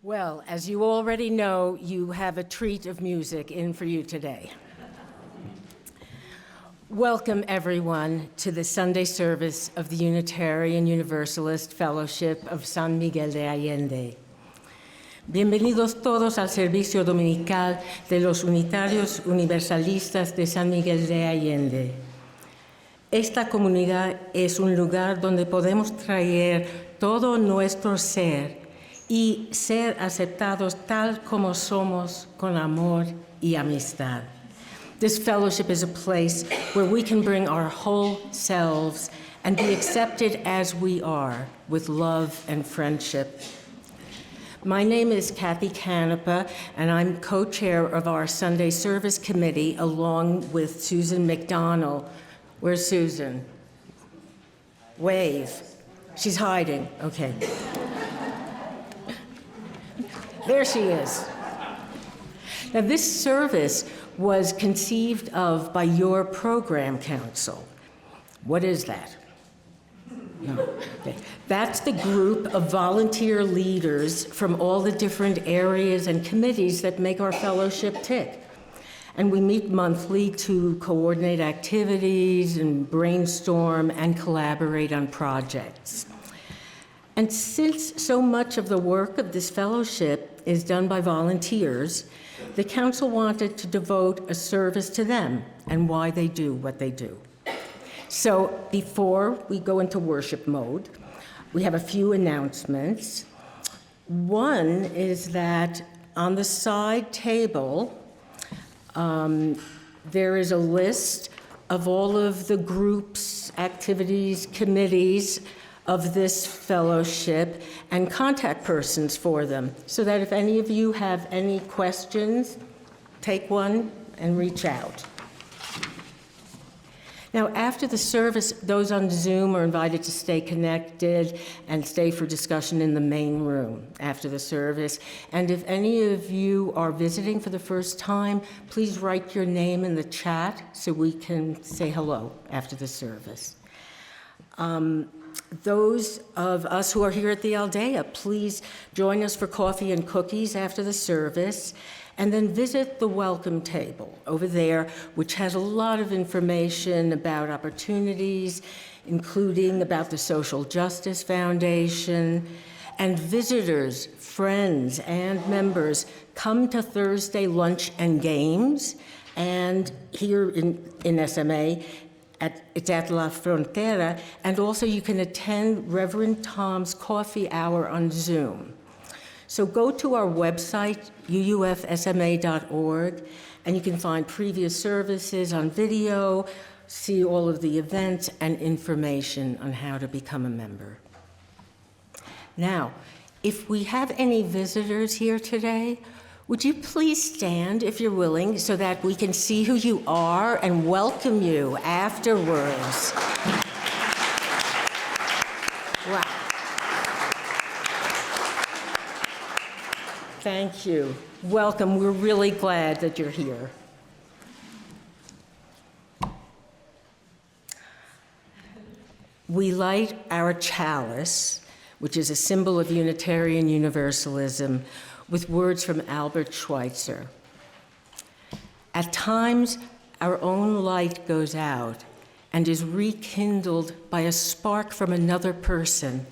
Well, as you already know, you have a treat of music in for you today. Welcome, everyone, to the Sunday service of the Unitarian Universalist Fellowship of San Miguel de Allende. Bienvenidos todos al servicio dominical de los Unitarios Universalistas de San Miguel de Allende. Esta comunidad es un lugar donde podemos traer todo nuestro ser y ser aceptados tal como somos con amor y amistad. This fellowship is a place where we can bring our whole selves and be accepted as we are with love and friendship. My name is Cathy Canepa, and I'm co-chair of our Sunday Service Committee along with Susan McDonald. Where's Susan? Wave. She's hiding. Okay. There she is. Now, this service was conceived of by your program council. What is that? No. Okay. That's the group of volunteer leaders from all the different areas and committees that make our fellowship tick. And we meet monthly to coordinate activities and brainstorm and collaborate on projects. And since so much of the work of this fellowship is done by volunteers, the council wanted to devote a service to them and why they do what they do. So before we go into worship mode, we have a few announcements. One is that on the side table, there is a list of all of the groups, activities, committees of this fellowship and contact persons for them, so that if any of you have any questions, take one and reach out. Now, after the service, those on Zoom are invited to stay connected and stay for discussion in the main room after the service. And if any of you are visiting for the first time, please write your name in the chat so we can say hello after the service. Those of us who are here at the Aldea, please join us for coffee and cookies after the service, and then visit the welcome table over there, which has a lot of information about opportunities, including about the Social Justice Foundation. And visitors, friends, and members come to Thursday lunch and games, and here in SMA, it's at La Frontera, and also you can attend Reverend Tom's coffee hour on Zoom. So go to our website, uufsma.org, and you can find previous services on video, see all of the events, and information on how to become a member. Now, if we have any visitors here today, would you please stand, if you're willing, so that we can see who you are and welcome you afterwards? Wow. Thank you. Welcome. We're really glad that you're here. We light our chalice, which is a symbol of Unitarian Universalism, with words from Albert Schweitzer. At times, our own light goes out and is rekindled by a spark from another person.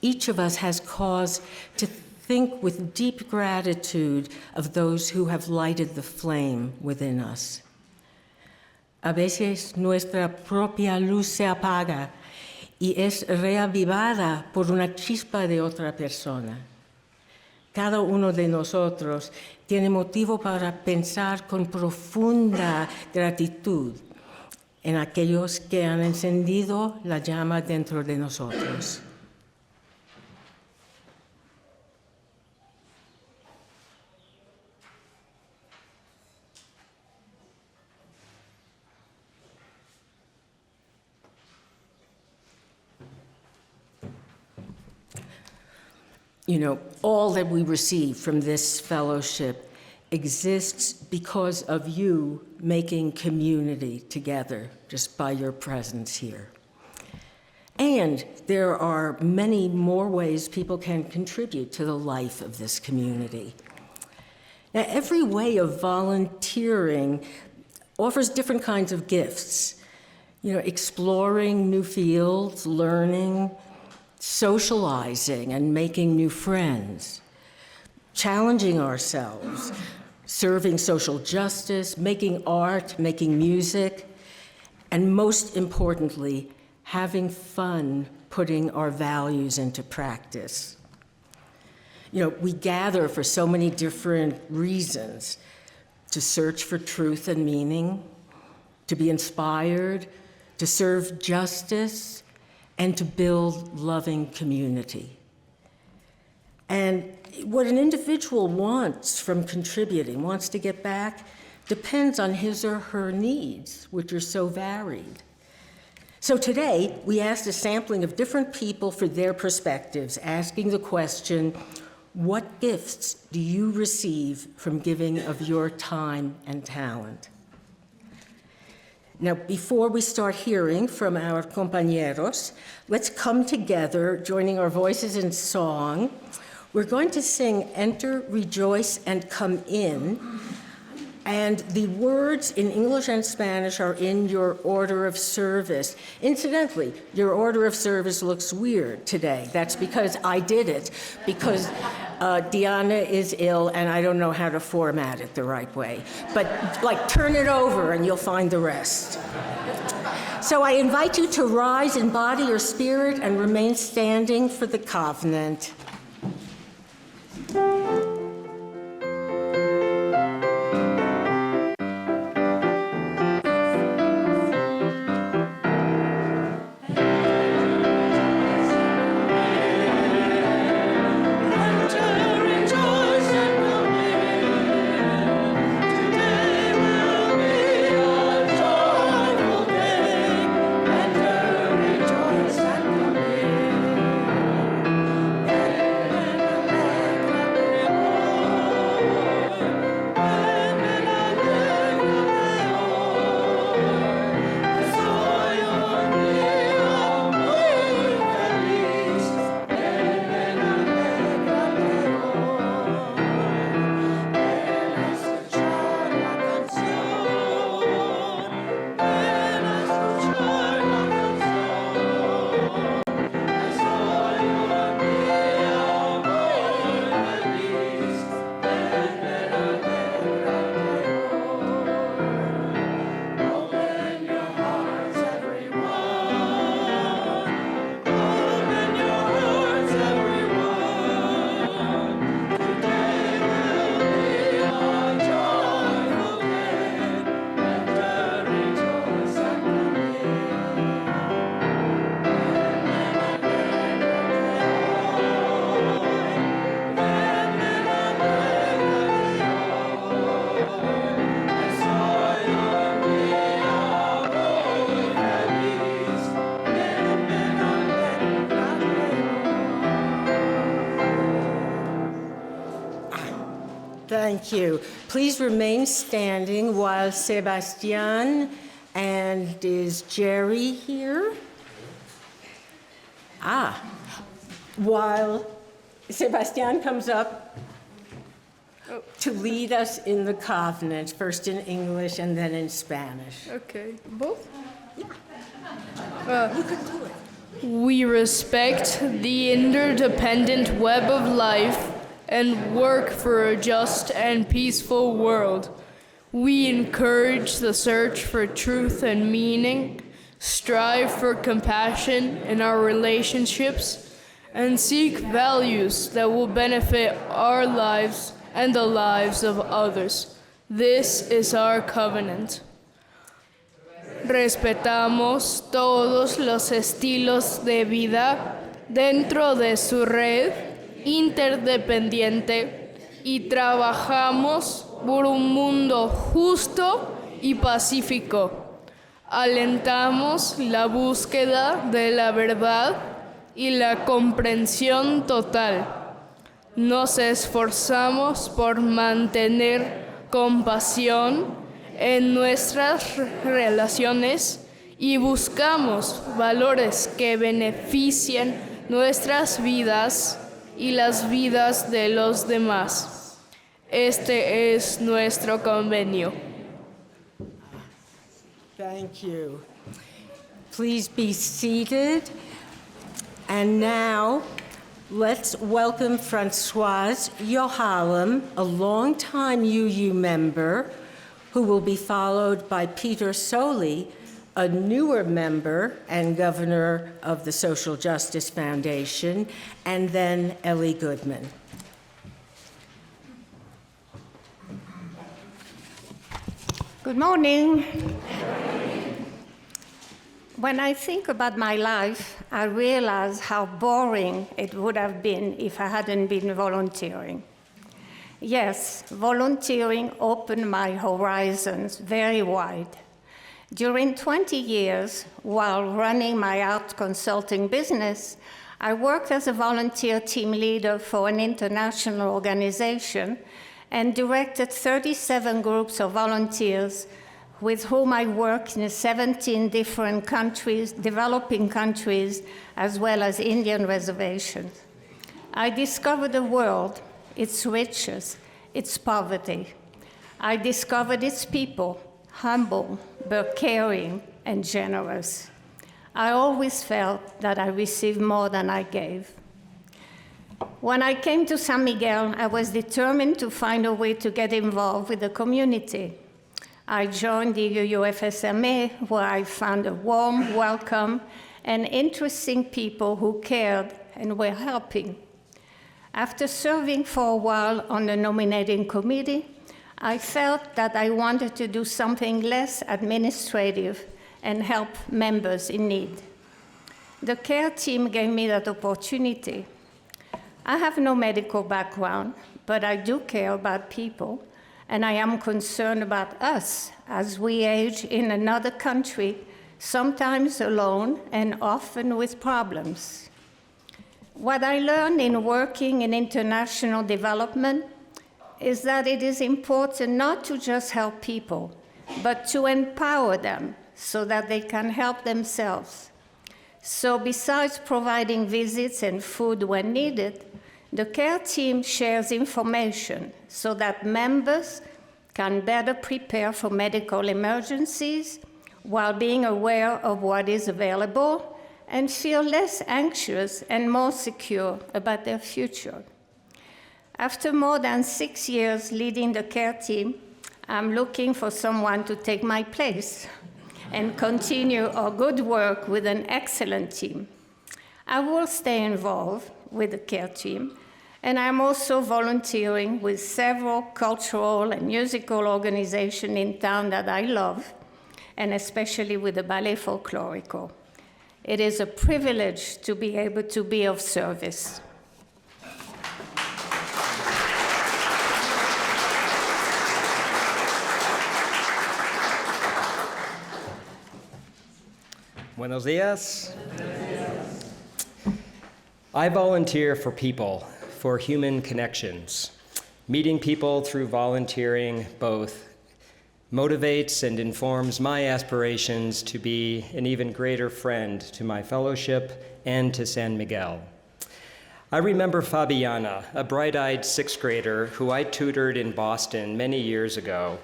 Each of us has cause to think with deep gratitude of those who have lighted the flame within us. A veces nuestra propia luz se apaga y es reavivada por una chispa de otra persona. Cada uno de nosotros tiene motivo para pensar con profunda gratitud en aquellos que han encendido la llama dentro de nosotros. You know, all that we receive from this fellowship exists because of you making community together just by your presence here. And there are many more ways people can contribute to the life of this community. Now, every way of volunteering offers different kinds of gifts. Exploring new fields, learning, socializing, and making new friends, challenging ourselves, serving social justice, making art, making music, and most importantly, having fun putting our values into practice. We gather for so many different reasons: to search for truth and meaning, to be inspired, to serve justice, and to build loving community. And what an individual wants from contributing, wants to get back, depends on his or her needs, which are so varied. So today, we asked a sampling of different people for their perspectives, asking the question, what gifts do you receive from giving of your time and talent? Now, before we start hearing from our compañeros, let's come together, joining our voices in song. We're going to sing Enter, Rejoice, and Come In. And the words in English and Spanish are in your order of service. Incidentally, your order of service looks weird today. That's because I did it, because Diana is ill and I don't know how to format it the right way. But turn it over and you'll find the rest. So I invite you to rise in body or spirit and remain standing for the covenant. Thank you. Please remain standing while Sebastian and is Jerry here? While Sebastian comes up to lead us in the covenant, first in English and then in Spanish. Okay, both? Yeah. You can do it. We respect the interdependent web of life and work for a just and peaceful world. We encourage the search for truth and meaning, strive for compassion in our relationships, and seek values that will benefit our lives and the lives of others. This is our covenant. Respetamos todos los estilos de vida dentro de su red interdependiente y trabajamos por un mundo justo y pacífico. Alentamos la búsqueda de la verdad y la comprensión total. Nos esforzamos por mantener compasión en nuestras relaciones y buscamos valores que beneficien nuestras vidas y las vidas de los demás. Este es nuestro convenio. Thank you. Please be seated. And now, let's welcome Françoise Yohalem, a longtime UU member, who will be followed by Peter Soley, a newer member and governor of the Social Justice Foundation, and then Ellie Goodwin. Good morning. When I think about my life, I realize how boring it would have been if I hadn't been volunteering. Yes, volunteering opened my horizons very wide. During 20 years, while running my art consulting business, I worked as a volunteer team leader for an international organization and directed 37 groups of volunteers with whom I worked in 17 different countries, developing countries, as well as Indian reservations. I discovered the world, its riches, its poverty. I discovered its people, humble, but caring and generous. I always felt that I received more than I gave. When I came to San Miguel, I was determined to find a way to get involved with the community. I joined the UUFSMA, where I found a warm welcome and interesting people who cared and were helping. After serving for a while on the nominating committee, I felt that I wanted to do something less administrative and help members in need. The care team gave me that opportunity. I have no medical background, but I do care about people, and I am concerned about us as we age in another country, sometimes alone and often with problems. What I learned in working in international development is that it is important not to just help people, but to empower them so that they can help themselves. So besides providing visits and food when needed, the care team shares information so that members can better prepare for medical emergencies while being aware of what is available and feel less anxious and more secure about their future. After more than 6 years leading the care team, I'm looking for someone to take my place and continue our good work with an excellent team. I will stay involved with the care team, and I'm also volunteering with several cultural and musical organizations in town that I love, and especially with the Ballet Folklorico. It is a privilege to be able to be of service. Buenos dias. I volunteer for people, for human connections. Meeting people through volunteering both motivates and informs my aspirations to be an even greater friend to my fellowship and to San Miguel. I remember Fabiana, a bright-eyed sixth grader who I tutored in Boston many years ago.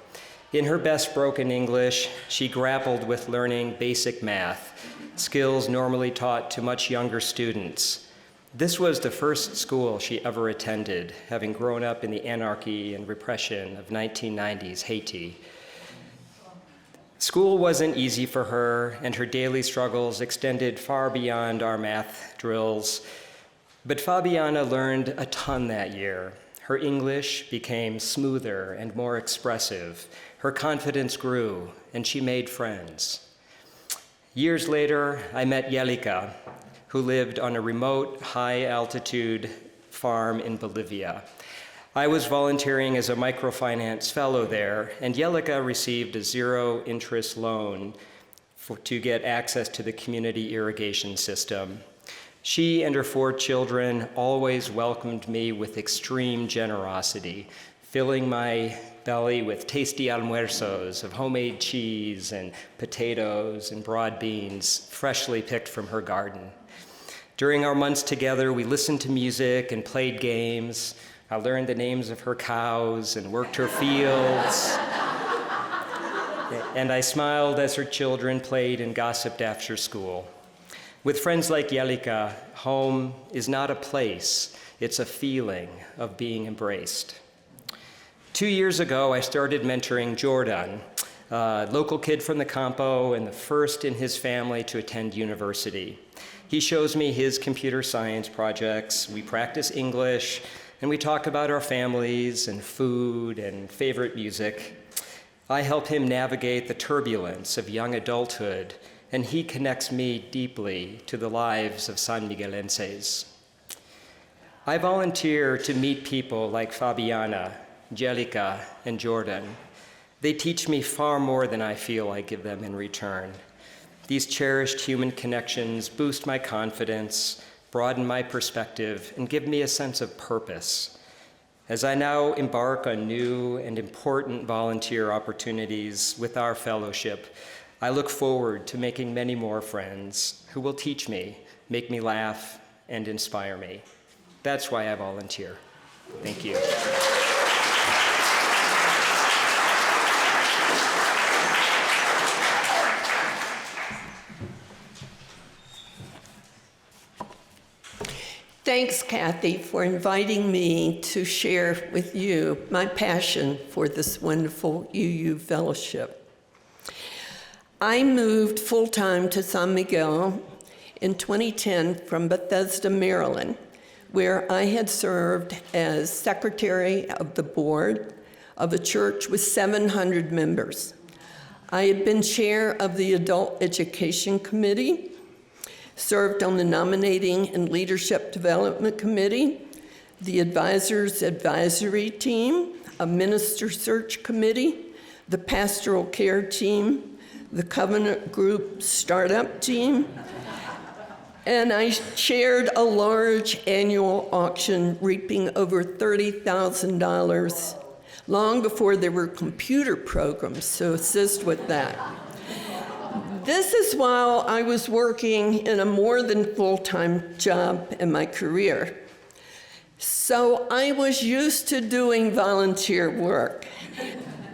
In her best broken English, she grappled with learning basic math, skills normally taught to much younger students. This was the first school she ever attended, having grown up in the anarchy and repression of 1990s Haiti. School wasn't easy for her, and her daily struggles extended far beyond our math drills. But Fabiana learned a ton that year. Her English became smoother and more expressive. Her confidence grew, and she made friends. Years later, I met Yelika, who lived on a remote, high-altitude farm in Bolivia. I was volunteering as a microfinance fellow there, and Yelika received a zero-interest loan to get access to the community irrigation system. She and her 4 children always welcomed me with extreme generosity, filling my belly with tasty almuerzos of homemade cheese and potatoes and broad beans, freshly picked from her garden. During our months together, we listened to music and played games. I learned the names of her cows and worked her fields. And I smiled as her children played and gossiped after school. With friends like Yelika, home is not a place, it's a feeling of being embraced. 2 years ago, I started mentoring Jordan, a local kid from the Campo and the first in his family to attend university. He shows me his computer science projects, we practice English, and we talk about our families and food and favorite music. I help him navigate the turbulence of young adulthood, and he connects me deeply to the lives of San Miguelenses. I volunteer to meet people like Fabiana, Jelica, and Jordan. They teach me far more than I feel I give them in return. These cherished human connections boost my confidence, broaden my perspective, and give me a sense of purpose. As I now embark on new and important volunteer opportunities with our fellowship, I look forward to making many more friends who will teach me, make me laugh, and inspire me. That's why I volunteer. Thank you. Thanks, Cathy, for inviting me to share with you my passion for this wonderful UU fellowship. I moved full-time to San Miguel in 2010 from Bethesda, Maryland, where I had served as secretary of the board of a church with 700 members. I had been chair of the Adult Education Committee, served on the Nominating and Leadership Development Committee, the Advisors Advisory Team, a Minister Search Committee, the Pastoral Care Team, the Covenant Group Startup Team, and I chaired a large annual auction reaping over $30,000 long before there were computer programs to assist with that. This is while I was working in a more than full-time job in my career. So I was used to doing volunteer work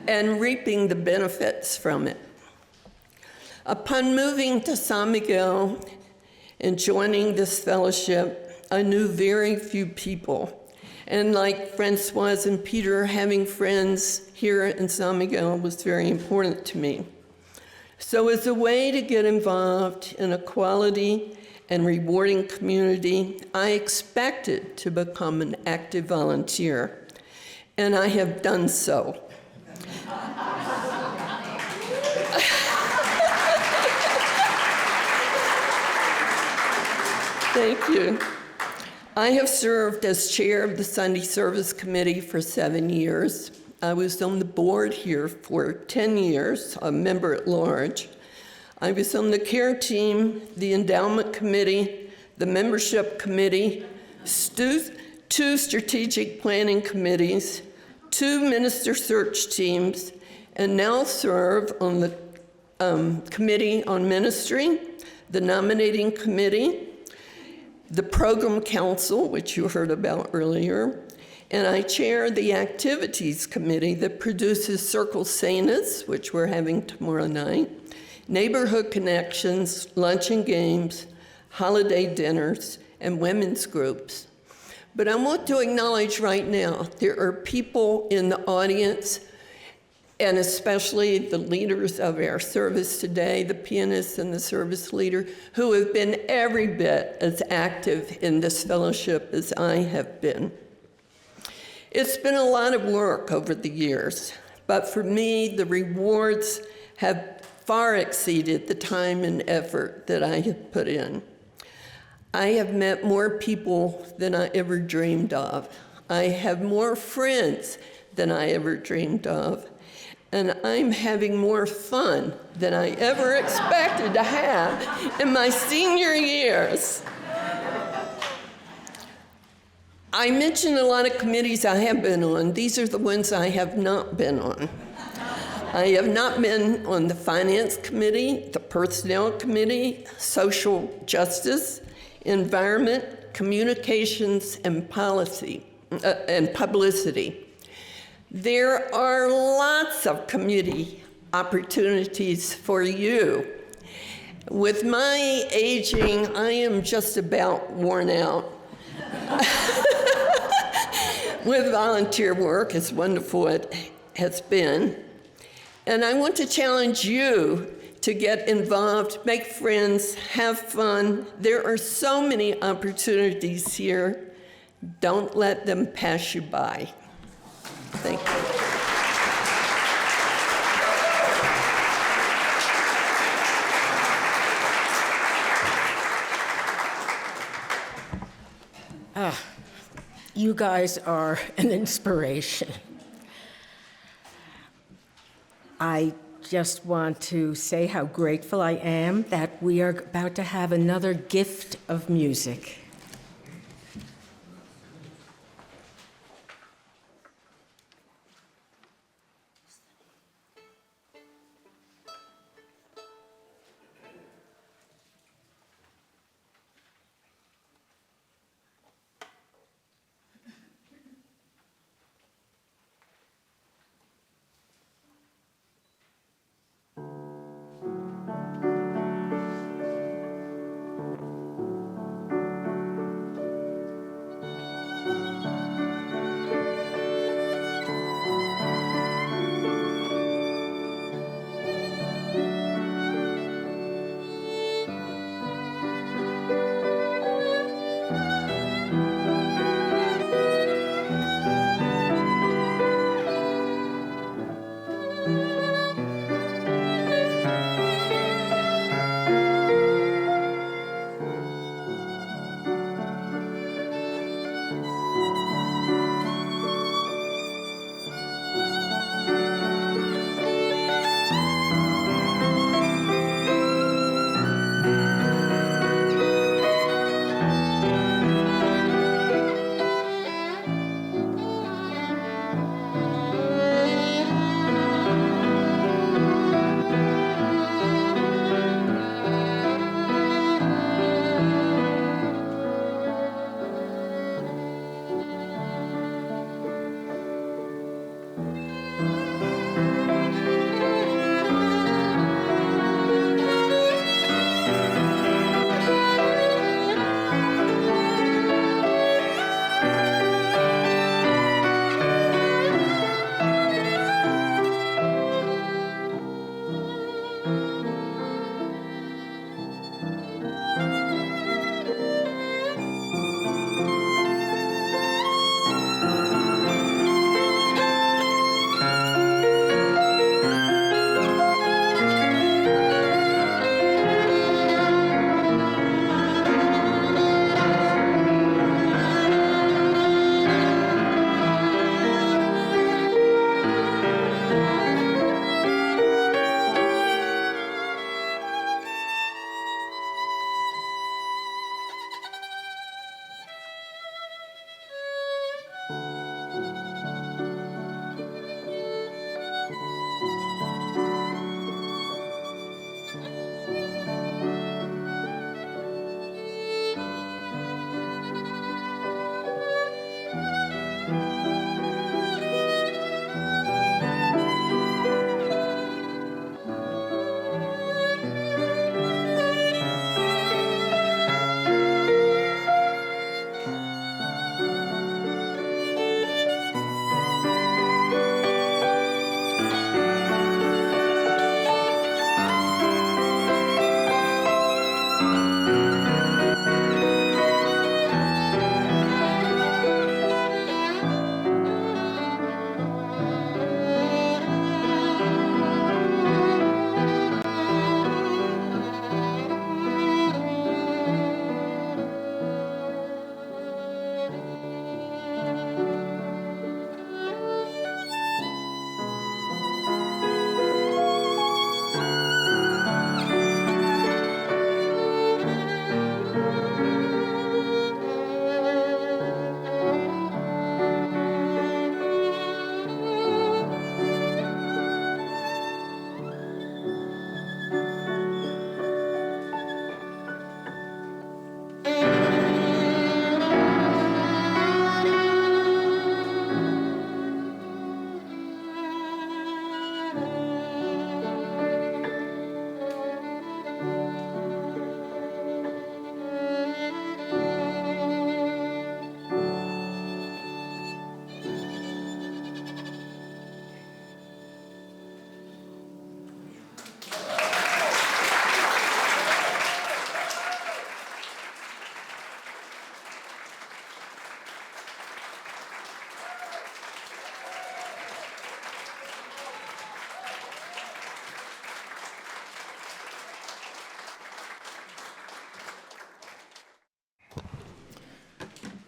and reaping the benefits from it. Upon moving to San Miguel and joining this fellowship, I knew very few people. And like Françoise and Peter, having friends here in San Miguel was very important to me. So as a way to get involved in a quality and rewarding community, I expected to become an active volunteer, and I have done so. Thank you. I have served as chair of the Sunday Service Committee for 7 years. I was on the board here for 10 years, a member at large. I was on the care team, the endowment committee, the membership committee, 2 strategic planning committees, 2 minister search teams, and now serve on the committee on ministry, the nominating committee, the program council, which you heard about earlier, and I chair the activities committee that produces Circle Saints, which we're having tomorrow night, neighborhood connections, lunch and games, holiday dinners, and women's groups. But I want to acknowledge right now, there are people in the audience, and especially the leaders of our service today, the pianist and the service leader, who have been every bit as active in this fellowship as I have been. It's been a lot of work over the years, but for me, the rewards have far exceeded the time and effort that I have put in. I have met more people than I ever dreamed of. I have more friends than I ever dreamed of. And I'm having more fun than I ever expected to have in my senior years. I mentioned a lot of committees I have been on. These are the ones I have not been on. I have not been on the Finance Committee, the Personnel Committee, Social Justice, Environment, Communications, and Policy, and Publicity. There are lots of committee opportunities for you. With my aging, I am just about worn out with volunteer work, as wonderful it has been. And I want to challenge you to get involved, make friends, have fun. There are so many opportunities here. Don't let them pass you by. Thank you. You guys are an inspiration. I just want to say how grateful I am that we are about to have another gift of music.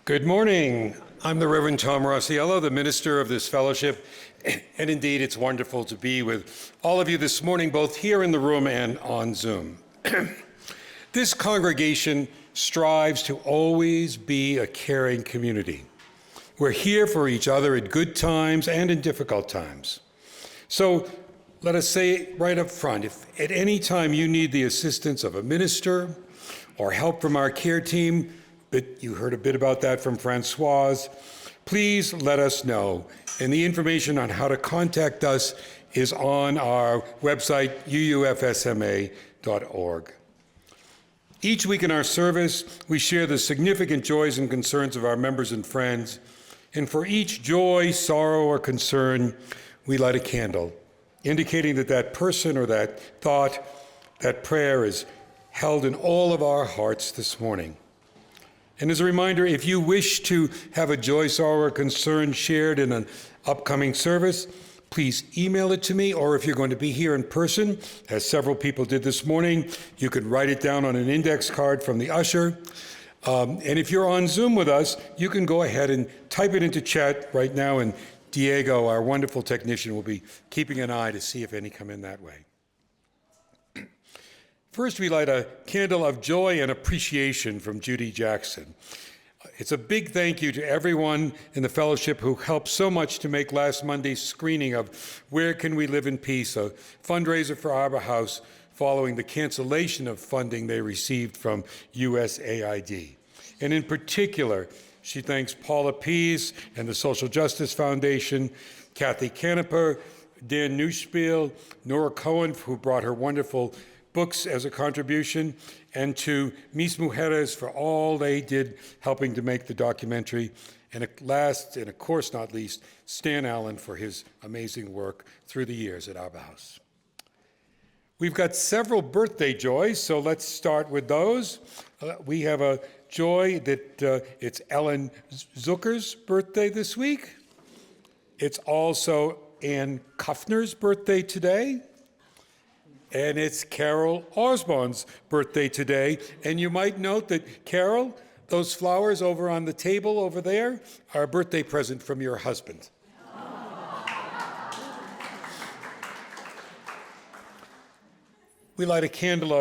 Good morning. I'm the Reverend Tom Rosiello, the minister of this fellowship, and indeed it's wonderful to be with all of you this morning, both here in the room and on Zoom. This congregation strives to always be a caring community. We're here for each other at good times and in difficult times. So let us say right up front, if at any time you need the assistance of a minister or help from our care team, but you heard a bit about that from Françoise, please let us know. And the information on how to contact us is on our website, uufsma.org. Each week in our service, we share the significant joys and concerns of our members and friends. And for each joy, sorrow, or concern, we light a candle, indicating that that person or that thought, that prayer is held in all of our hearts this morning. And as a reminder, if you wish to have a joy, sorrow, or concern shared in an upcoming service, please email it to me, or if you're going to be here in person, as several people did this morning, you could write it down on an index card from the usher. And if you're on Zoom with us, you can go ahead and type it into chat right now, and Diego, our wonderful technician, will be keeping an eye to see if any come in that way. First, we light a candle of joy and appreciation from Judy Jackson. It's a big thank you to everyone in the fellowship who helped so much to make last Monday's screening of Where Can We Live in Peace, a fundraiser for Arbor House, following the cancellation of funding they received from USAID. And in particular, she thanks Paula Pease and the Social Justice Foundation, Cathy Canepa, Dan Neuspiel, Nora Cohen, who brought her wonderful books as a contribution, and to Mis Mujeres for all they did helping to make the documentary, and at last, and of course not least, Stan Allen for his amazing work through the years at Arbor House. We've got several birthday joys, so let's start with those. We have a joy that it's Ellen Zucker's birthday this week. It's also Ann Kuffner's birthday today. And it's Carol Osborne's birthday today. And you might note that, Carol, those flowers over on the table over there are a birthday present from your husband. We light a candle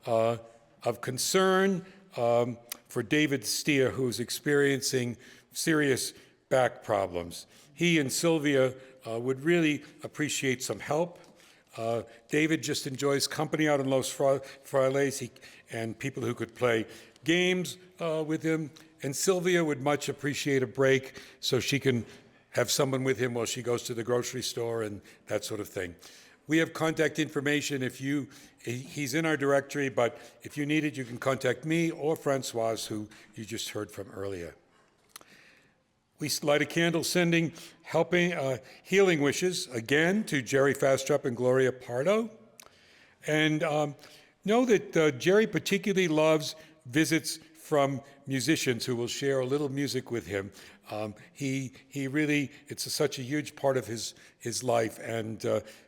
of concern for David Steer, who's experiencing serious back problems. He and Sylvia would really appreciate some help. David just enjoys company out in Los Frailes and people who could play games with him. And Sylvia would much appreciate a break so she can have someone with him while she goes to the grocery store and that sort of thing. We have contact information he's in our directory, but if you need it, you can contact me or Françoise, who you just heard from earlier. We light a candle sending healing wishes, again, to Jerry Fastrup and Gloria Pardo. And know that Jerry particularly loves visits from musicians who will share a little music with him. He really, it's such a huge part of his life, and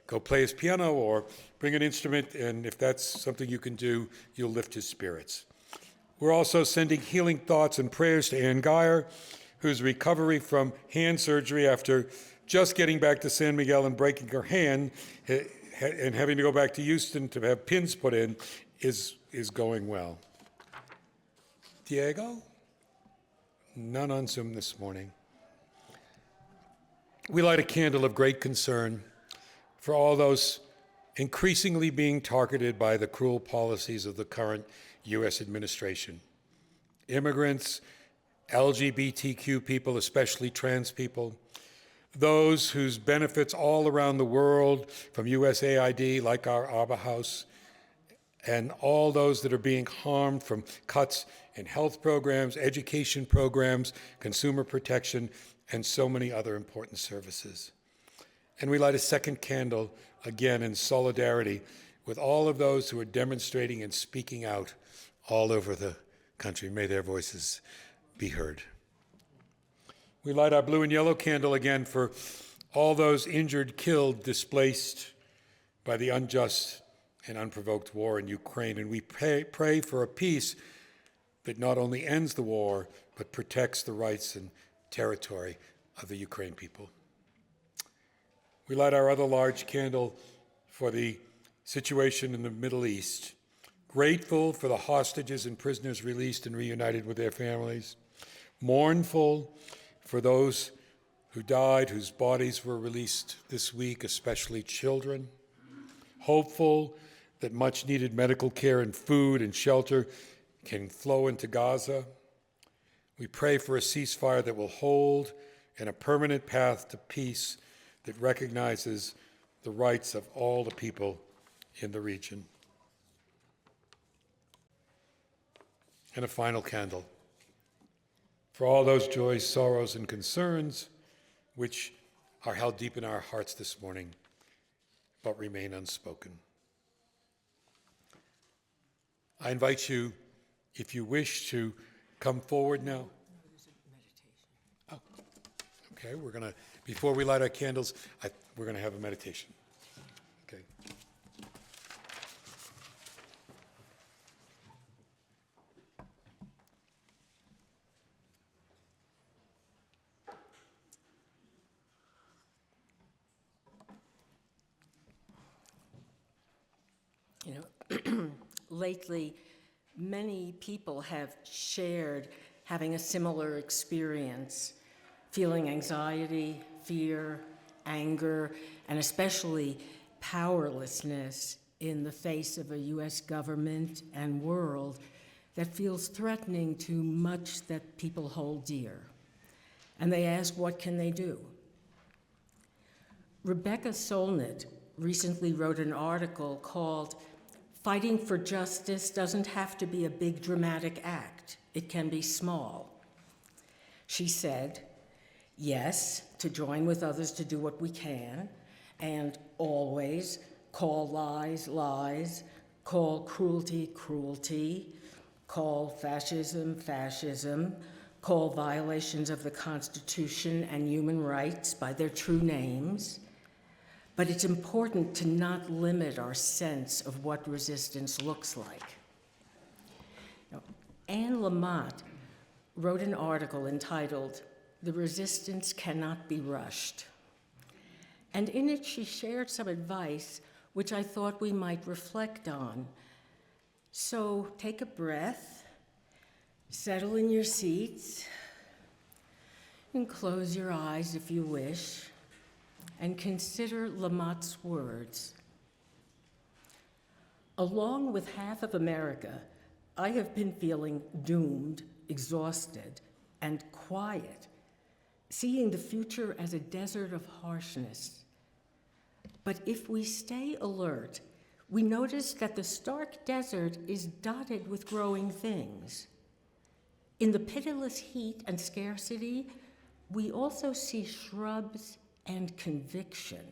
go play his piano or bring an instrument, and if that's something you can do, you'll lift his spirits. We're also sending healing thoughts and prayers to Ann Geyer, whose recovery from hand surgery after just getting back to San Miguel and breaking her hand and having to go back to Houston to have pins put in is going well. Diego? None on Zoom this morning. We light a candle of great concern for all those increasingly being targeted by the cruel policies of the current U.S. administration. Immigrants, LGBTQ people, especially trans people, those whose benefits all around the world from USAID, like our Arbor House, and all those that are being harmed from cuts in health programs, education programs, consumer protection, and so many other important services. And we light a second candle, again, in solidarity with all of those who are demonstrating and speaking out all over the country. May their voices be heard. We light our blue and yellow candle again for all those injured, killed, displaced by the unjust and unprovoked war in Ukraine. And we pray for a peace that not only ends the war, but protects the rights and territory of the Ukraine people. We light our other large candle for the situation in the Middle East, grateful for the hostages and prisoners released and reunited with their families, mournful for those who died, whose bodies were released this week, especially children, hopeful that much-needed medical care and food and shelter can flow into Gaza. We pray for a ceasefire that will hold and a permanent path to peace that recognizes the rights of all the people in the region. And a final candle for all those joys, sorrows, and concerns which are held deep in our hearts this morning, but remain unspoken. I invite you, if you wish, to come forward now. Oh, okay, before we light our candles, we're going to have a meditation. Okay. Lately, many people have shared having a similar experience, feeling anxiety, fear, anger, and especially powerlessness in the face of a U.S. government and world that feels threatening to much that people hold dear. And they ask, what can they do? Rebecca Solnit recently wrote an article called "Fighting for Justice Doesn't Have to Be a Big Dramatic Act. It can be small." She said, yes, to join with others to do what we can, and always call lies, lies, call cruelty, cruelty, call fascism, fascism, call violations of the Constitution and human rights by their true names. But it's important to not limit our sense of what resistance looks like. Anne Lamott wrote an article entitled, "The Resistance Cannot Be Rushed." And in it, she shared some advice which I thought we might reflect on. So take a breath, settle in your seats, and close your eyes if you wish, and consider Lamott's words. Along with half of America, I have been feeling doomed, exhausted, and quiet, seeing the future as a desert of harshness. But if we stay alert, we notice that the stark desert is dotted with growing things. In the pitiless heat and scarcity, we also see shrubs and conviction.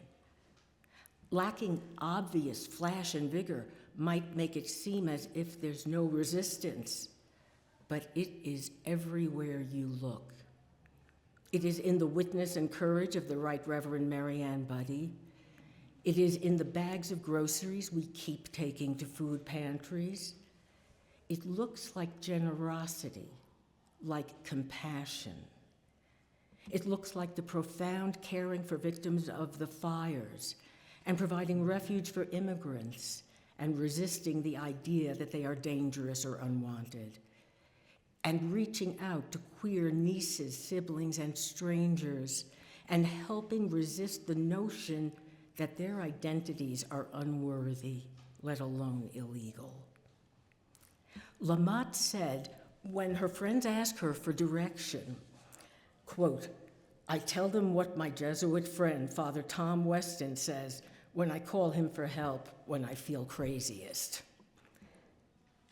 Lacking obvious flash and vigor might make it seem as if there's no resistance, but it is everywhere you look. It is in the witness and courage of the Right Reverend Marianne Buddy. It is in the bags of groceries we keep taking to food pantries. It looks like generosity, like compassion. It looks like the profound caring for victims of the fires and providing refuge for immigrants and resisting the idea that they are dangerous or unwanted, and reaching out to queer nieces, siblings, and strangers, and helping resist the notion that their identities are unworthy, let alone illegal. Lamott said when her friends ask her for direction, quote, "I tell them what my Jesuit friend, Father Tom Weston, says when I call him for help when I feel craziest.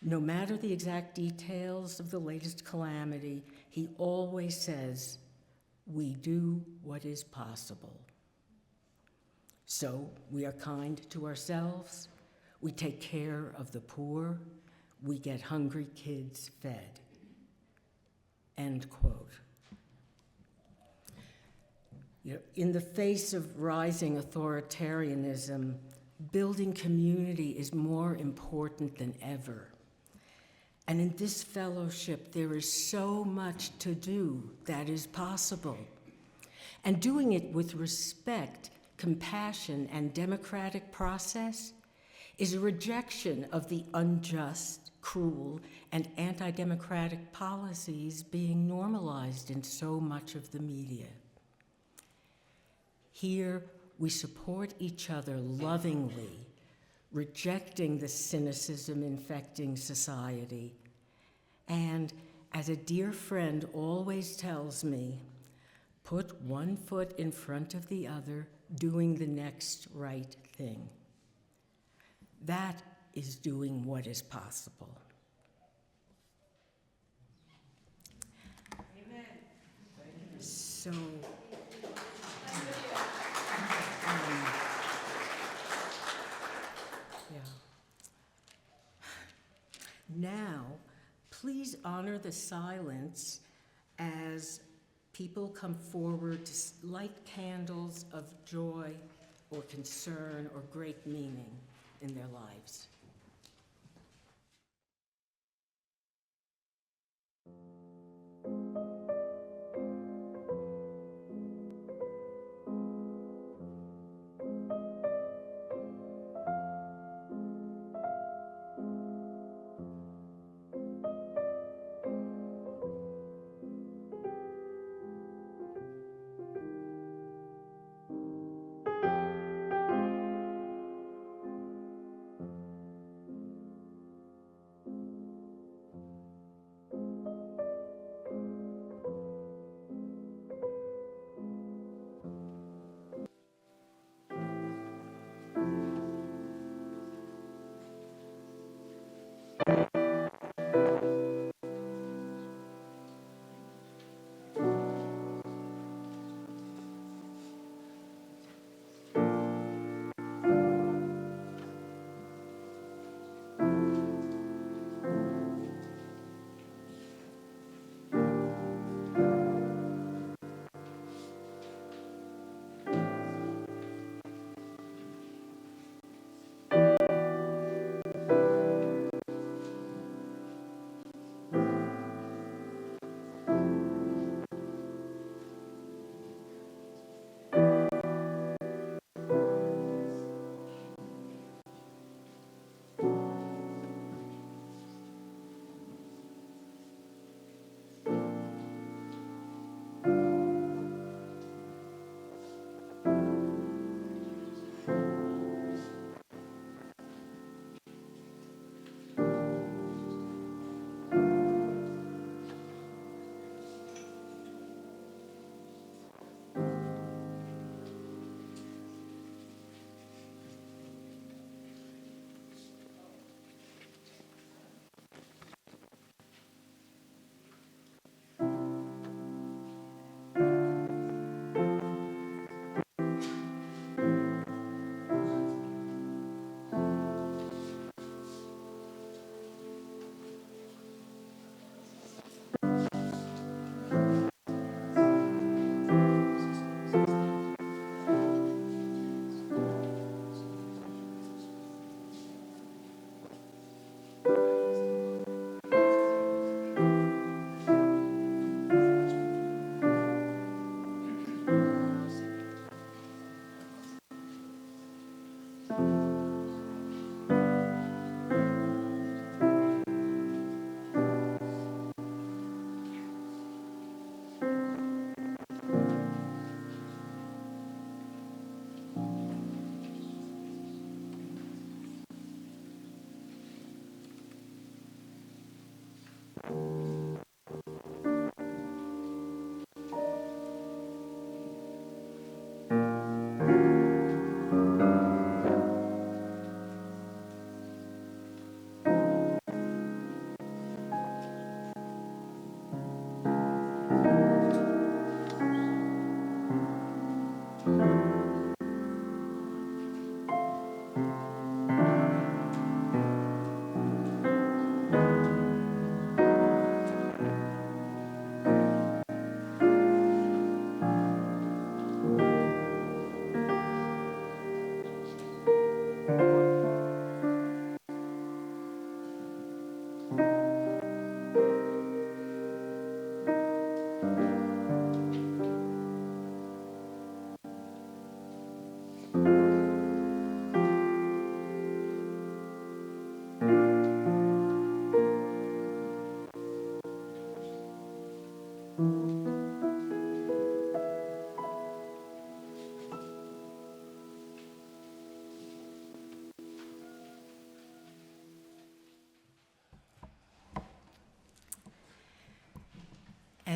No matter the exact details of the latest calamity, he always says, we do what is possible. So we are kind to ourselves, we take care of the poor, we get hungry kids fed." End quote. In the face of rising authoritarianism, building community is more important than ever. And in this fellowship, there is so much to do that is possible. And doing it with respect, compassion, and democratic process is a rejection of the unjust, cruel, and anti-democratic policies being normalized in so much of the media. Here, we support each other lovingly, rejecting the cynicism infecting society. And as a dear friend always tells me, put one foot in front of the other, doing the next right thing. That is doing what is possible. Amen. So, yeah. Now, please honor the silence as people come forward to light candles of joy or concern or great meaning in their lives.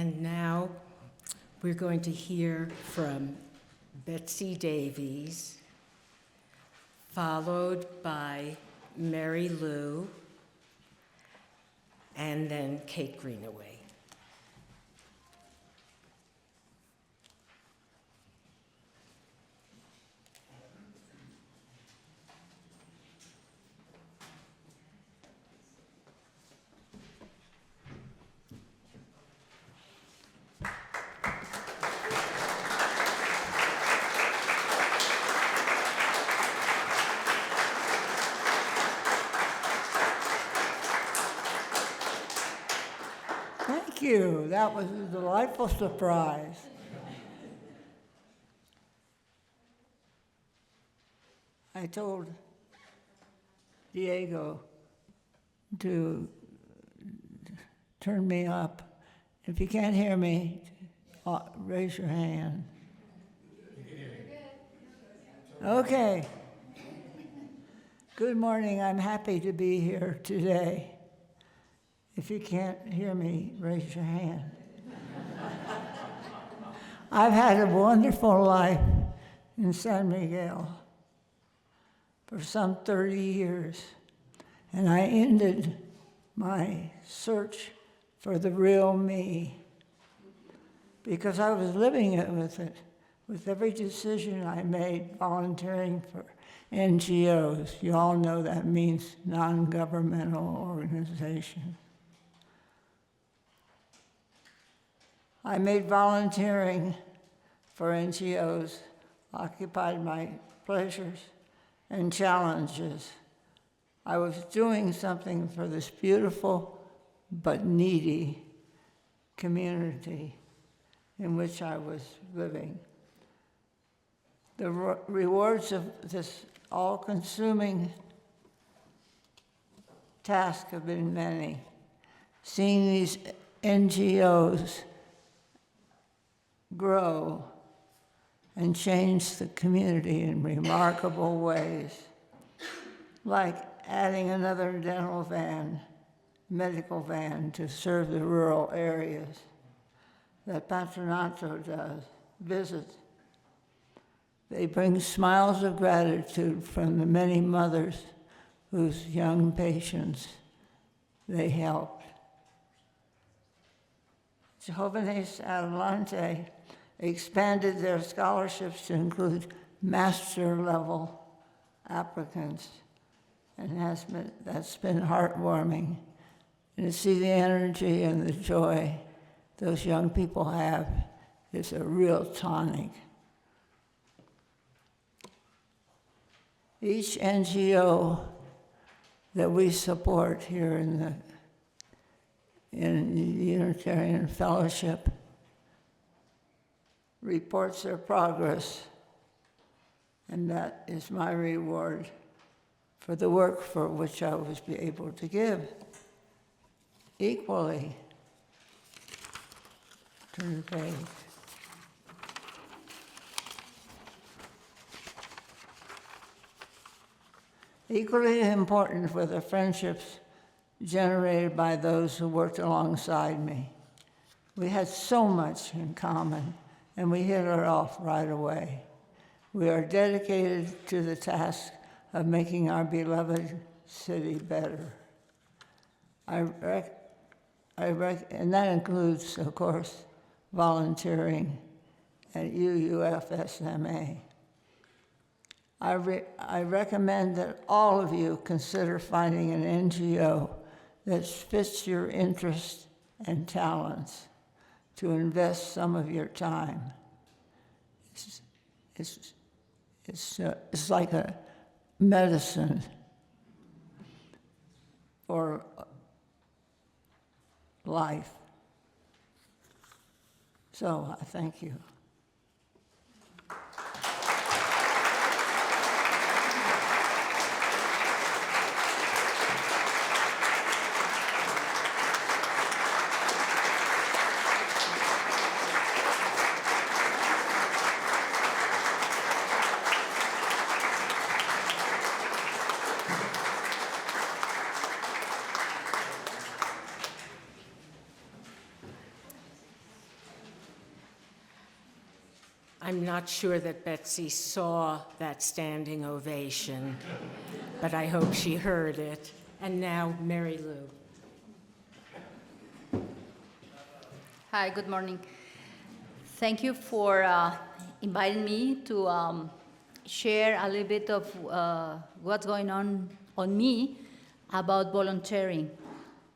And now we're going to hear from Betse Davies, followed by Mary Lou, and then Kate Greenaway. Thank you. That was a delightful surprise. I told Diego to turn me up. If you can't hear me, raise your hand. Okay. Good morning. I'm happy to be here today. If you can't hear me, raise your hand. I've had a wonderful life in San Miguel for some 30 years, and I ended my search for the real me because I was living it with every decision I made, volunteering for NGOs. You all know that means non-governmental organizations. I made volunteering for NGOs occupied my pleasures and challenges. I was doing something for this beautiful but needy community in which I was living. The rewards of this all-consuming task have been many. Seeing these NGOs grow and change the community in remarkable ways, like adding another dental van, medical van to serve the rural areas that Patronato does, visits. They bring smiles of gratitude from the many mothers whose young patients they helped. Jóvenes Adelante expanded their scholarships to include master-level applicants, and that's been heartwarming. And to see the energy and the joy those young people have is a real tonic. Each NGO that we support here in the Unitarian Fellowship reports their progress, and that is my reward for the work for which I was able to give. Equally, turn the page. Equally important were the friendships generated by those who worked alongside me. We had so much in common, and we hit it off right away. We are dedicated to the task of making our beloved city better. And that includes, of course, volunteering at UUFSMA. I recommend that all of you consider finding an NGO that fits your interests and talents to invest some of your time. It's like a medicine for life. So I thank you. I'm not sure that Betsy saw that standing ovation, but I hope she heard it. And now, Mary Lou. Hi, good morning. Thank you for inviting me to share a little bit of what's going on me about volunteering.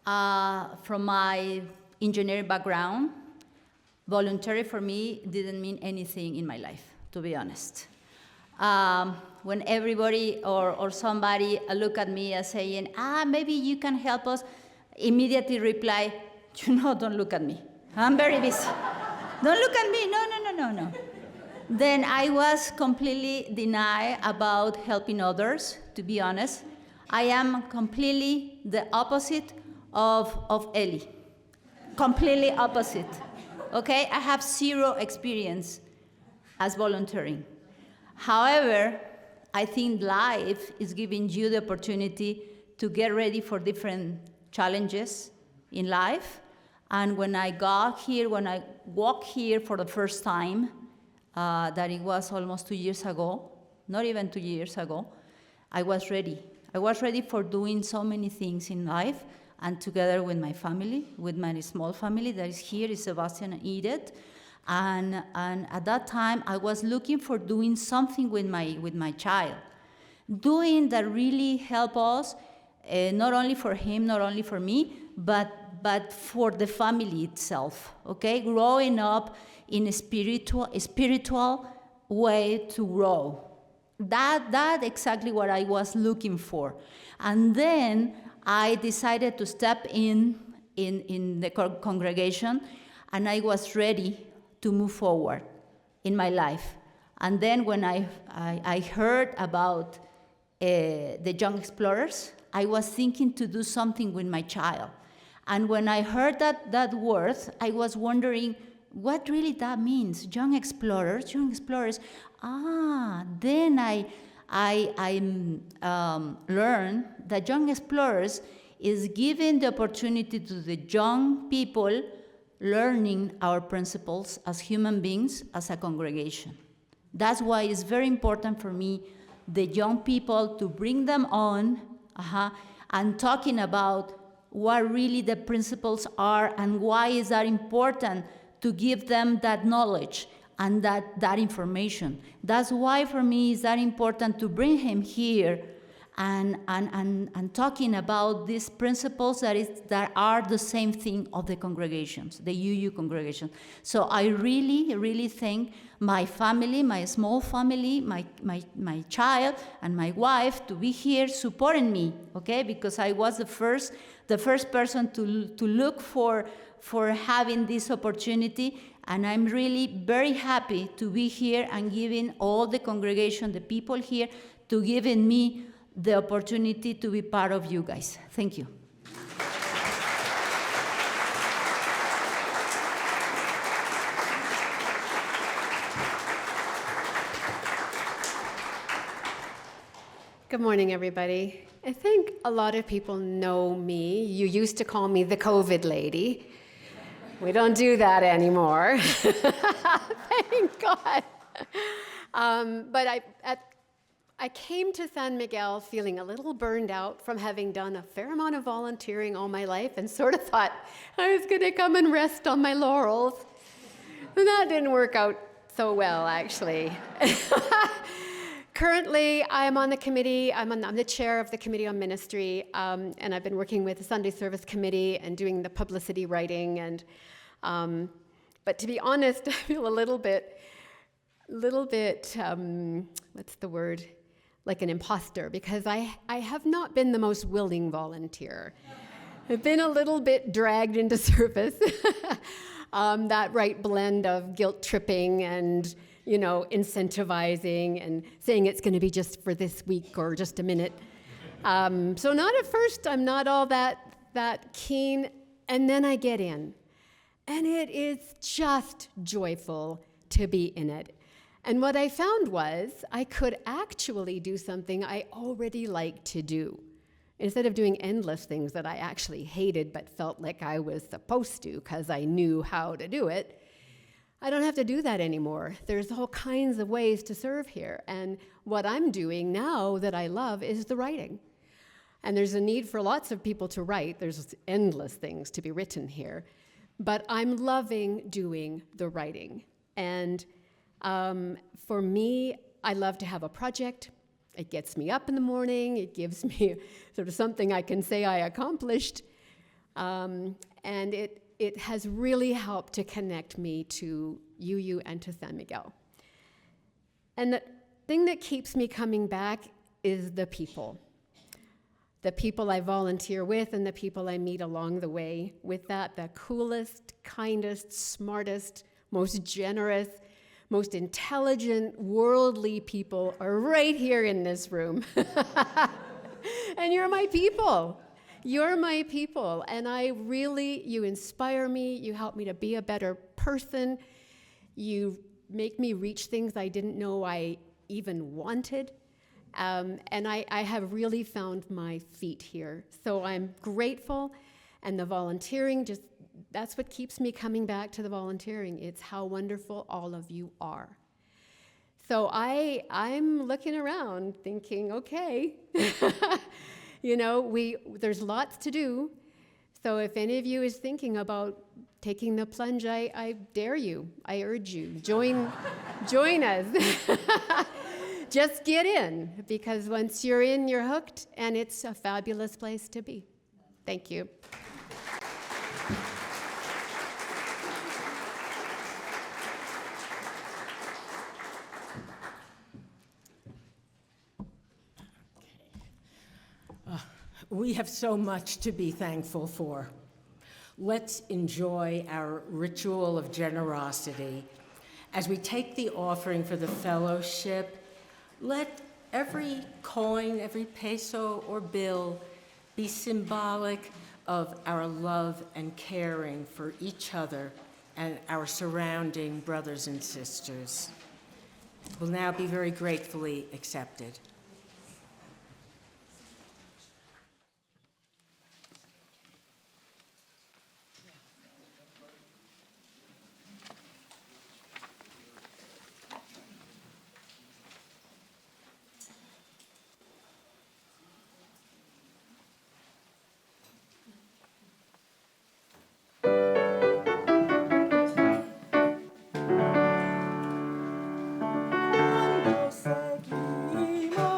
From my engineering background, volunteering for me didn't mean anything in my life, to be honest. When everybody or somebody look at me as saying, maybe you can help us, immediately reply, don't look at me. I'm very busy. Don't look at me, no. Then I was completely denied about helping others, to be honest. I am completely the opposite of Ellie. Completely opposite. Okay, I have zero experience as volunteering. However, I think life is giving you the opportunity to get ready for different challenges in life. And when I walked here for the first time, that it was almost 2 years ago, not even 2 years ago, I was ready. I was ready for doing so many things in life, and together with my family, with my small family that is here, is Sebastian and Edith. And at that time, I was looking for doing something with my child, doing that really help us, not only for him, not only for me, but for the family itself. Okay, growing up in a spiritual way to grow. That exactly what I was looking for, and then I decided to step in the congregation, and I was ready to move forward in my life. And then when I heard about the Young Explorers, I was thinking to do something with my child. And when I heard that word, I was wondering what really that means. Young Explorers. Then I learned that Young Explorers is giving the opportunity to the young people learning our principles as human beings, as a congregation. That's why it's very important for me, the young people, to bring them on and talking about what really the principles are and why is that important to give them that knowledge and that information. That's why for me it's that important to bring him here and talking about these principles that are the same thing of the congregations, the UU congregation. So I really, really thank my family, my small family, my child and my wife to be here supporting me, okay? Because I was the first person to look for having this opportunity, and I'm really very happy to be here and giving all the congregation, the people here, to giving me the opportunity to be part of you guys. Thank you. Good morning, everybody. I think a lot of people know me. You used to call me the COVID lady. We don't do that anymore. Thank God. But I came to San Miguel feeling a little burned out from having done a fair amount of volunteering all my life, and sort of thought I was going to come and rest on my laurels. And that didn't work out so well, actually. Currently, I'm on the committee. I'm the chair of the Committee on Ministry, and I've been working with the Sunday Service Committee and doing the publicity writing. And but to be honest, I feel a little bit, what's the word? Like an imposter, because I have not been the most willing volunteer. I've been a little bit dragged into service. That right blend of guilt tripping and, incentivizing and saying it's going to be just for this week or just a minute. So not at first, I'm not all that keen, and then I get in. And it is just joyful to be in it. And what I found was I could actually do something I already like to do. Instead of doing endless things that I actually hated but felt like I was supposed to because I knew how to do it, I don't have to do that anymore. There's all kinds of ways to serve here. And what I'm doing now that I love is the writing. And there's a need for lots of people to write. There's endless things to be written here. But I'm loving doing the writing. And for me, I love to have a project. It gets me up in the morning. It gives me sort of something I can say I accomplished. And it has really helped to connect me to UU and to San Miguel. And the thing that keeps me coming back is the people. The people I volunteer with and the people I meet along the way. With that, the coolest, kindest, smartest, most generous, most intelligent, worldly people are right here in this room. And you're my people. You're my people. And you inspire me. You help me to be a better person. You make me reach things I didn't know I even wanted. And I have really found my feet here. So I'm grateful, and the volunteering, that's what keeps me coming back to the volunteering. It's how wonderful all of you are. So I'm looking around thinking, okay, there's lots to do. So if any of you is thinking about taking the plunge, I dare you, I urge you, join us. Just get in, because once you're in, you're hooked, and it's a fabulous place to be. Thank you. We have so much to be thankful for. Let's enjoy our ritual of generosity. As we take the offering for the fellowship, let every coin, every peso or bill be symbolic of our love and caring for each other and our surrounding brothers and sisters. Will now be very gratefully accepted. Seguimos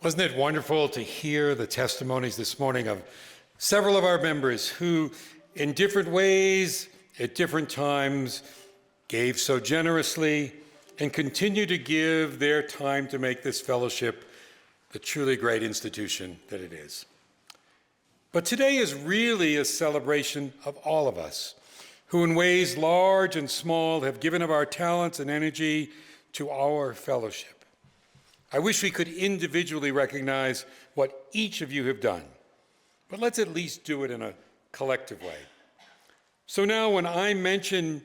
Wasn't it wonderful to hear the testimonies this morning of several of our members who, in different ways, at different times, gave so generously and continue to give their time to make this fellowship the truly great institution that it is. But today is really a celebration of all of us, who in ways large and small have given of our talents and energy to our fellowship. I wish we could individually recognize what each of you have done, but let's at least do it in a collective way. So now when I mention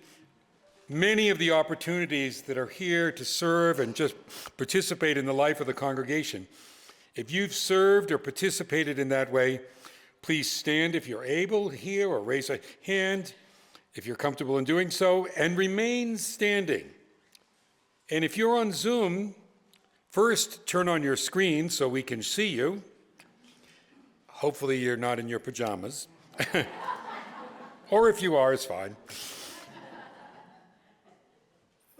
many of the opportunities that are here to serve and just participate in the life of the congregation, if you've served or participated in that way, please stand if you're able here or raise a hand if you're comfortable in doing so, and remain standing. And if you're on Zoom, first turn on your screen so we can see you. Hopefully you're not in your pajamas. Or if you are, it's fine.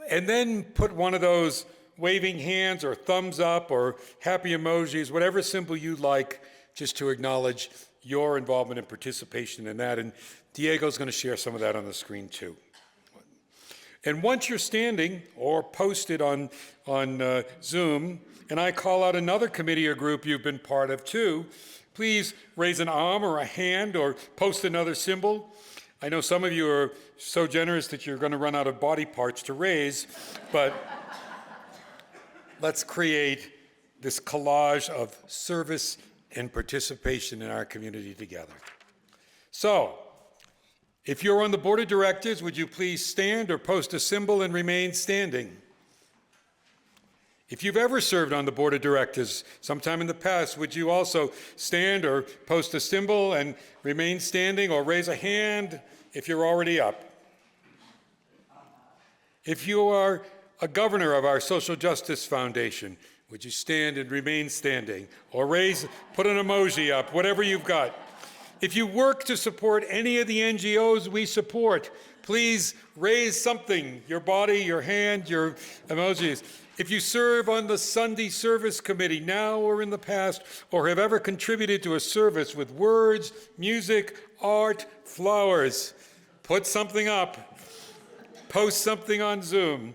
And then put one of those waving hands or thumbs up or happy emojis, whatever symbol you like, just to acknowledge your involvement and participation in that. And Diego's going to share some of that on the screen too. And once you're standing or posted on Zoom, and I call out another committee or group you've been part of too, please raise an arm or a hand or post another symbol. I know some of you are so generous that you're going to run out of body parts to raise, but let's create this collage of service and participation in our community together. So, if you're on the board of directors, would you please stand or post a symbol and remain standing? If you've ever served on the board of directors sometime in the past, would you also stand or post a symbol and remain standing, or raise a hand if you're already up? If you are a governor of our Social Justice Foundation, would you stand and remain standing, or put an emoji up, whatever you've got? If you work to support any of the NGOs we support, please raise something, your body, your hand, your emojis. If you serve on the Sunday Service Committee now or in the past, or have ever contributed to a service with words, music, art, flowers, put something up, post something on Zoom.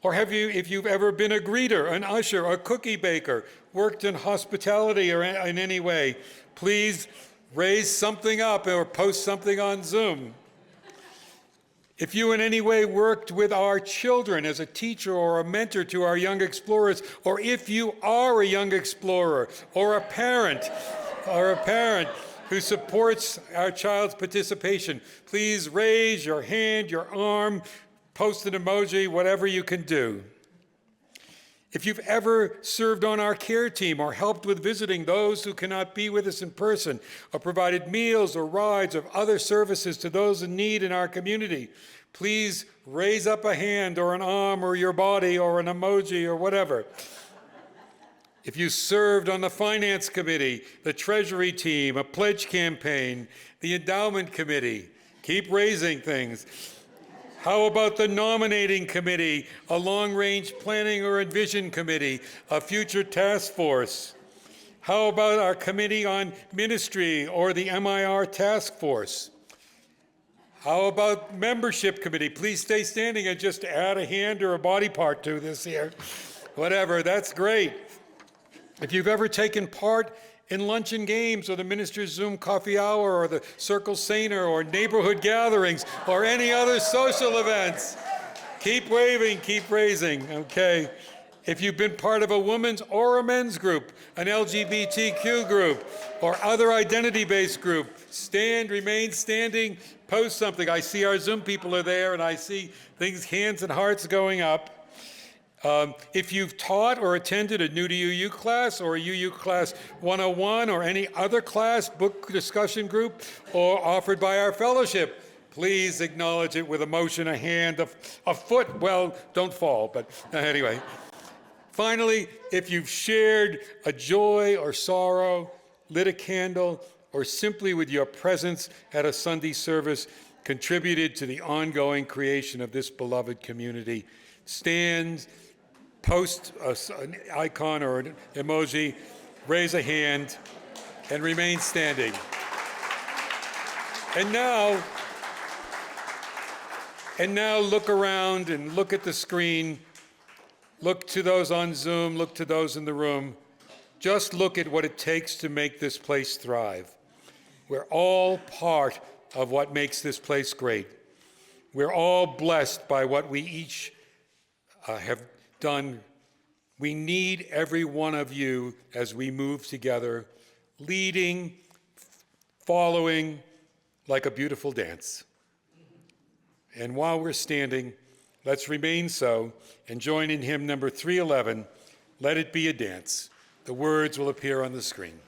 Or if you've ever been a greeter, an usher, a cookie baker, worked in hospitality or in any way, please raise something up or post something on Zoom. If you in any way worked with our children as a teacher or a mentor to our young explorers, or if you are a young explorer or a parent who supports our child's participation, please raise your hand, your arm, post an emoji, whatever you can do. If you've ever served on our care team or helped with visiting those who cannot be with us in person, or provided meals or rides or other services to those in need in our community, please raise up a hand or an arm or your body or an emoji or whatever. If you served on the finance committee, the treasury team, a pledge campaign, the endowment committee, keep raising things. How about the nominating committee, a long-range planning or envision committee, a future task force? How about our committee on ministry or the MIR task force? How about membership committee? Please stay standing and just add a hand or a body part to this here. Whatever, that's great. If you've ever taken part in luncheon games or the minister's Zoom coffee hour or the Circle Sainer or neighborhood gatherings or any other social events, keep waving, keep raising, okay? If you've been part of a women's or a men's group, an LGBTQ group, or other identity-based group, stand, remain standing, post something. I see our Zoom people are there, and I see things, hands and hearts going up. If you've taught or attended a New to UU class or a UU Class 101 or any other class, book discussion group, or offered by our fellowship, please acknowledge it with a motion, a hand, a foot. Well, don't fall, but anyway. Finally, if you've shared a joy or sorrow, lit a candle, or simply with your presence at a Sunday service contributed to the ongoing creation of this beloved community, stand, post an icon or an emoji, raise a hand, and remain standing. And now look around and look at the screen. Look to those on Zoom, look to those in the room. Just look at what it takes to make this place thrive. We're all part of what makes this place great. We're all blessed by what we each have done. We need every one of you as we move together, leading, following like a beautiful dance. And while we're standing, let's remain so and join in hymn number 311, Let It Be a Dance. The words will appear on the screen.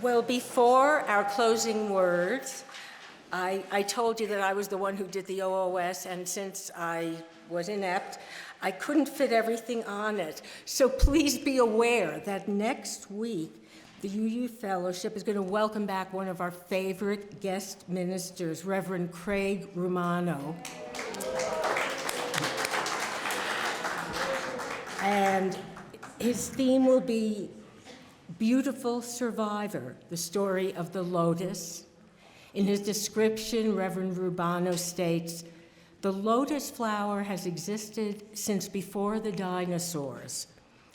Well, before our closing words, I told you that I was the one who did the OOS, and since I was inept, I couldn't fit everything on it. So please be aware that next week, the UU Fellowship is going to welcome back one of our favorite guest ministers, Reverend Craig Romano. And his theme will be Beautiful Survivor, the story of the lotus. In his description, Reverend Rubano states, the lotus flower has existed since before the dinosaurs,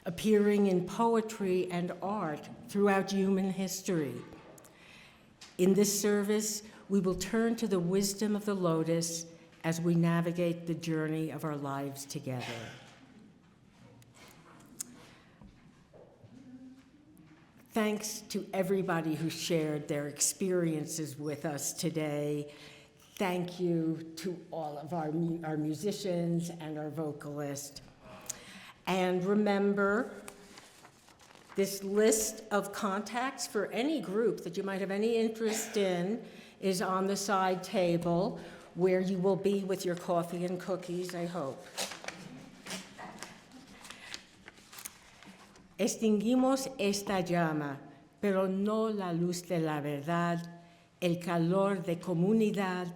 appearing in poetry and art throughout human history. In this service, we will turn to the wisdom of the lotus as we navigate the journey of our lives together. Thanks to everybody who shared their experiences with us today. Thank you to all of our musicians and our vocalist. And remember, this list of contacts for any group that you might have any interest in is on the side table where you will be with your coffee and cookies, I hope. Extinguimos esta llama, pero no la luz de la verdad, el calor de comunidad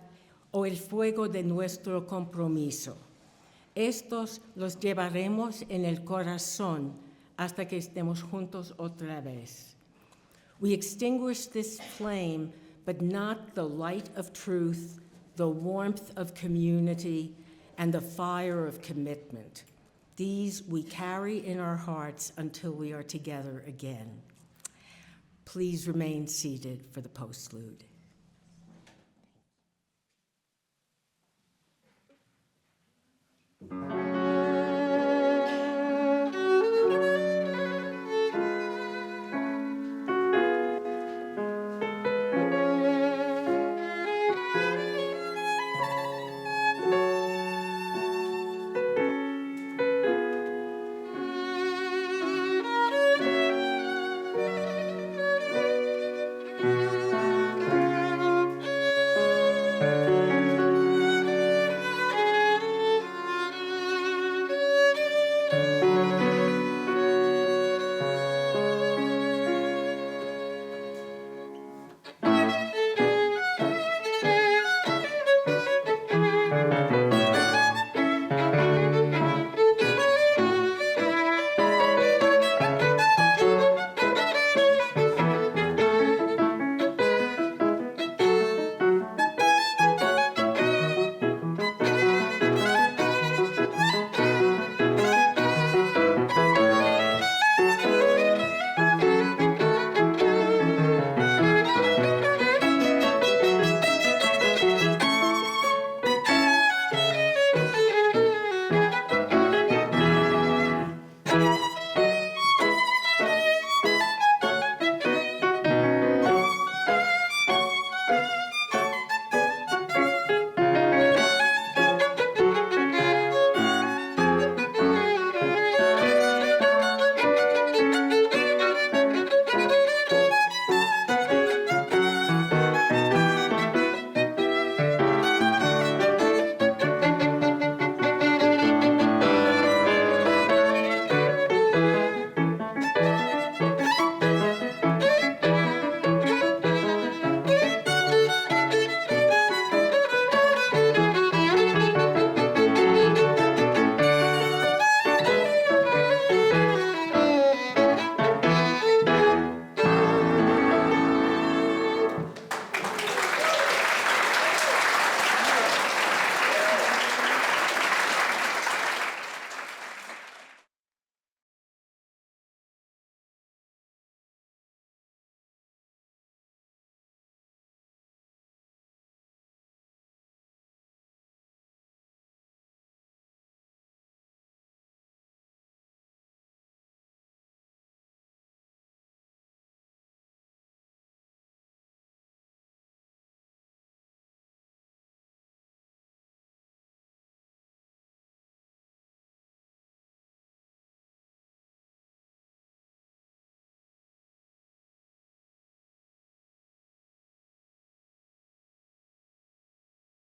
o el fuego de nuestro compromiso. Estos los llevaremos en el corazón hasta que estemos juntos otra vez. We extinguish this flame, but not the light of truth, the warmth of community, and the fire of commitment. These we carry in our hearts until we are together again. Please remain seated for the postlude.